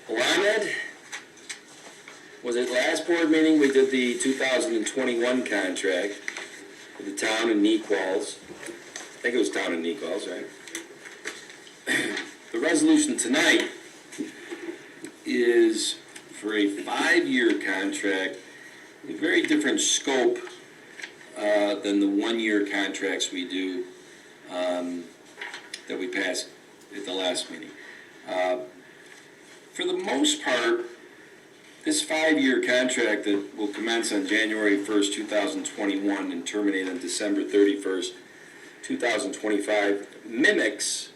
Ahmed, was it last board meeting we did the 2021 contract with the town and NEQLS? I think it was town and NEQLS, right? The resolution tonight is for a 5-year contract, a very different scope than the 1-year contracts we do that we passed at the last meeting. For the most part, this 5-year contract that will commence on January 1st, 2021 and terminate on December 31st, 2025 mimics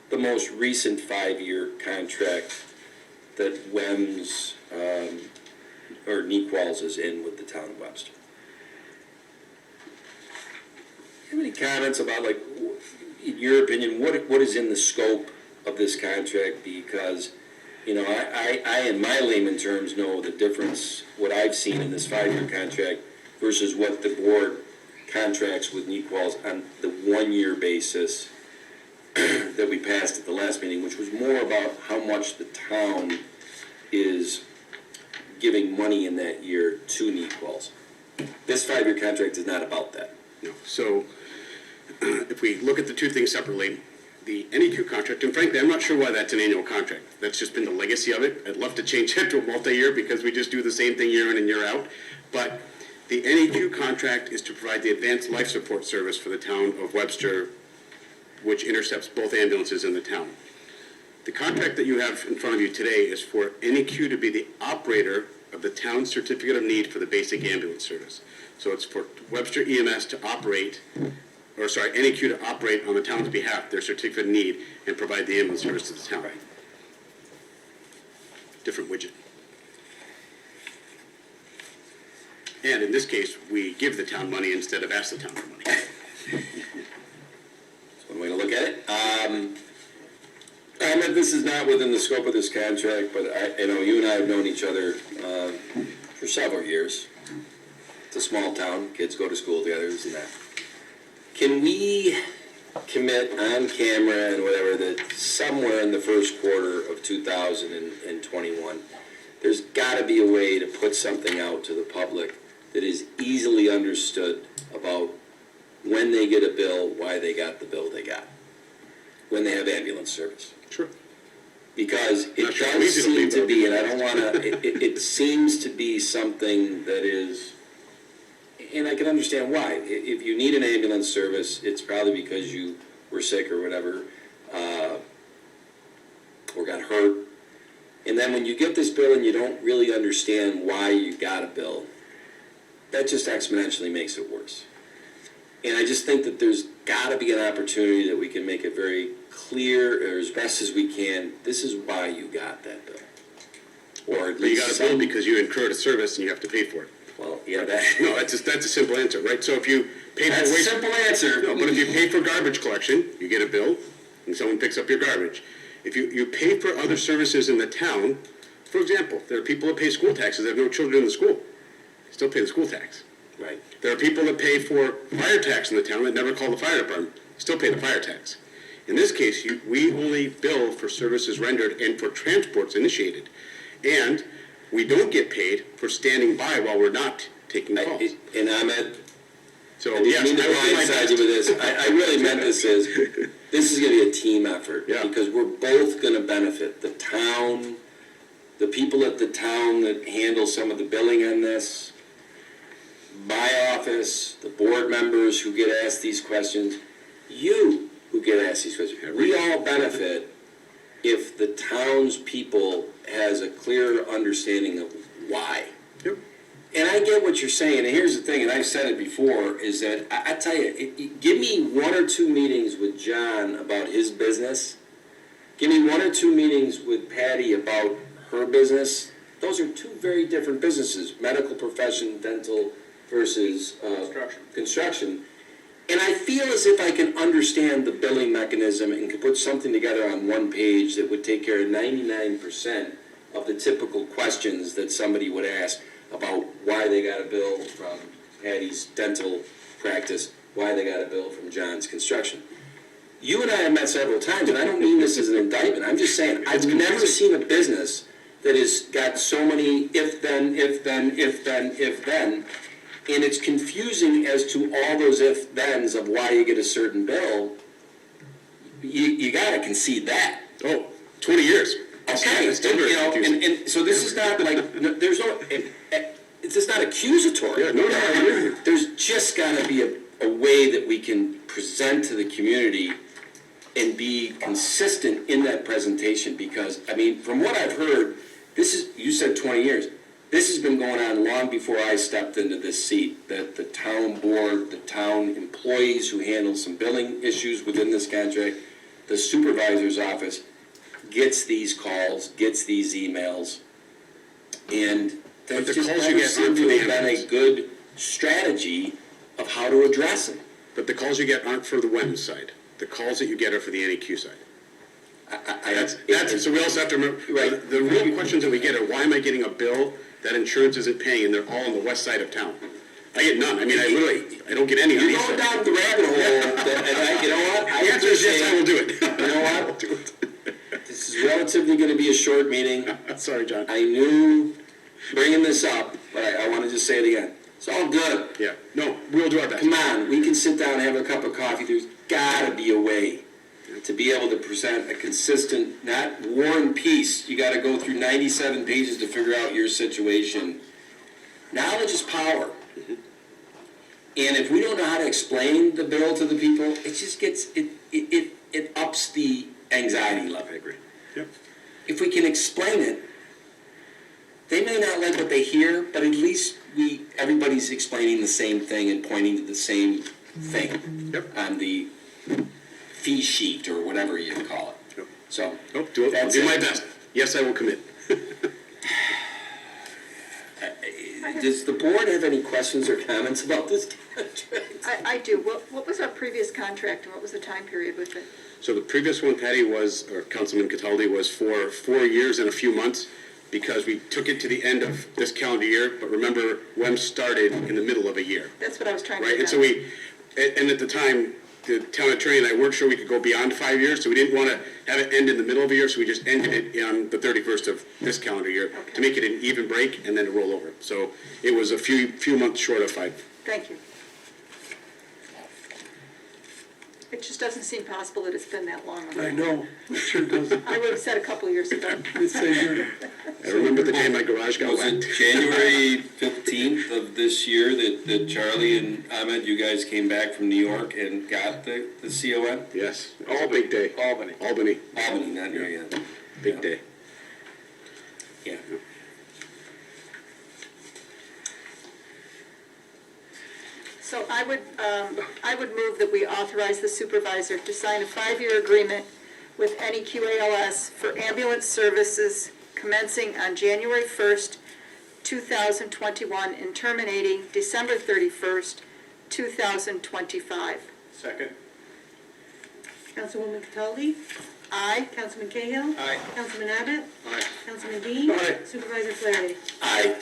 the most recent 5-year contract that WEMS or NEQLS is in with the town of Webster. Do you have any comments about, like, in your opinion, what is in the scope of this contract? Because, you know, I in my layman terms know the difference, what I've seen in this 5-year contract versus what the board contracts with NEQLS on the 1-year basis that we passed at the last meeting, which was more about how much the town is giving money in that year to NEQLS. This 5-year contract is not about that. No. So if we look at the two things separately, the NEQ contract, and frankly, I'm not sure why that's an annual contract. That's just been the legacy of it. I'd love to change it to a multi-year because we just do the same thing year in and year out. But the NEQ contract is to provide the advanced life support service for the town of Webster, which intercepts both ambulances in the town. The contract that you have in front of you today is for NEQ to be the operator of the town's certificate of need for the basic ambulance service. So it's for Webster EMS to operate, or sorry, NEQ to operate on the town's behalf their certificate of need and provide the ambulance service to the town. Different widget. And in this case, we give the town money instead of ask the town for money. That's one way to look at it. I mean, this is not within the scope of this contract, but you know, you and I have known each other for several years. It's a small town, kids go to school together, this and that. Can we commit on camera and whatever that somewhere in the first quarter of 2021, there's got to be a way to put something out to the public that is easily understood about when they get a bill, why they got the bill they got, when they have ambulance service. Sure. Because it does seem to be, and I don't want to, it seems to be something that is, and I can understand why. If you need an ambulance service, it's probably because you were sick or whatever, or got hurt. And then when you get this bill and you don't really understand why you got a bill, that just exponentially makes it worse. And I just think that there's got to be an opportunity that we can make it very clear, or as best as we can, this is why you got that bill. Or at least you got a bill because you incurred a service and you have to pay for it. Well, yeah, that... No, that's a simple answer, right? So if you pay for That's waste... a simple answer. No, but if you pay for garbage collection, you get a bill, and someone picks up your garbage. If you pay for other services in the town, for example, there are people that pay school taxes that have no children in the school. They still pay the school tax. Right. There are people that pay for fire tax in the town that never call the fire department. Still pay the fire tax. In this case, we only bill for services rendered and for transports initiated. And we don't get paid for standing by while we're not taking calls. And Ahmed, So, I didn't mean to blindside you with this. I really meant this is going to be a team effort. Yeah. Because we're both going to benefit. The town, the people at the town that handle some of the billing on this, my office, the board members who get asked these questions, you who get asked these questions. We all benefit if the townspeople has a clear understanding of why. Yep. And I get what you're saying, and here's the thing, and I've said it before, is that, I tell you, give me 1 or 2 meetings with John about his business. Give me 1 or 2 meetings with Patty about her business. Those are 2 very different businesses, medical profession, dental versus construction. And I feel as if I can understand the billing mechanism and could put something together on 1 page that would take care of 99% of the typical questions that somebody would ask about why they got a bill from Patty's dental practice, why they got a bill from John's construction. You and I have met several times, and I don't mean this as an indictment. I'm just saying I've never seen a business that has got so many if then, if then, if then, if then, and it's confusing as to all those if thens of why you get a certain bill, you gotta concede that. Oh, 20 years. Okay, It's still very you know, confusing. and so this is not like, there's no, it's just not accusatory. Yeah, no, I agree with you. There's just gotta be a way that we can present to the community and be consistent in that presentation, because, I mean, from what I've heard, this is, you said 20 years, this has been going on long before I stepped into this seat, that the town board, the town employees who handle some billing issues within this contract, the supervisor's office gets these calls, gets these emails, and there But the just calls you never get seemed aren't to for the have been a ambulance. good strategy of how to address them. But the calls you get aren't for the WEMS side. The calls that you get are for the NEQ side. So we also have to remember, Right. the real questions that we get are, why am I getting a bill that insurance isn't paying and they're all on the west side of town? I get none. I mean, I don't get any of You're these. going down the rabbit hole, and you know what? The answer is yes, I will do it. You know I will what? do it. This is relatively gonna be a short meeting. Sorry, John. I knew bringing this up, but I wanna just say it again. It's all good. Yeah, no, we'll do our best. Come on, we can sit down and have a cup of coffee. There's gotta be a way to be able to present a consistent, not war and peace. You gotta go through 97 pages to figure out your situation. Knowledge is power. And if we don't know how to explain the bill to the people, it just gets, it ups the anxiety level. I agree. Yep. If we can explain it, they may not like what they hear, but at least everybody's explaining the same thing and pointing to the same thing Yep. on the fee sheet or whatever you call it. Yep. So, I'll that's do it. my best. Yes, I will commit. Does the board have any questions or comments about this contract? I do. What was our previous contract and what was the time period with it? So the previous one, Patty, or Councilman Cataldi, was for 4 years and a few months, because we took it to the end of this calendar year, but remember, WEM started in the middle of a year, That's what I was trying to right? figure And out. so and at the time, the town attorney and I weren't sure we could go beyond 5 years, so we didn't want to have it end in the middle of a year, so we just ended it on the 31st of this calendar year to make it an even break and then a rollover. So it was a few months short of 5. Thank you. It just doesn't seem possible that it's been that long. I know, it sure doesn't. I would have said a couple of years ago. It's a year. I remember the day my garage got Was wet. it January 15th of this year that Charlie and Ahmed, you guys came back from New York and got the CON? Yes, it was a big day. Albany. Albany, Albany, not here yet. big day. Yeah. So I would move that we authorize the supervisor to sign a 5-year agreement with NEQLS for ambulance services commencing on January 1st, 2021 and terminating December 31st, 2025. Second. Councilwoman Cataldi? Aye. Councilman Cahill? Aye. Councilman Abbott? Aye. Councilman Dean? Aye. Supervisor Flaherty? Aye.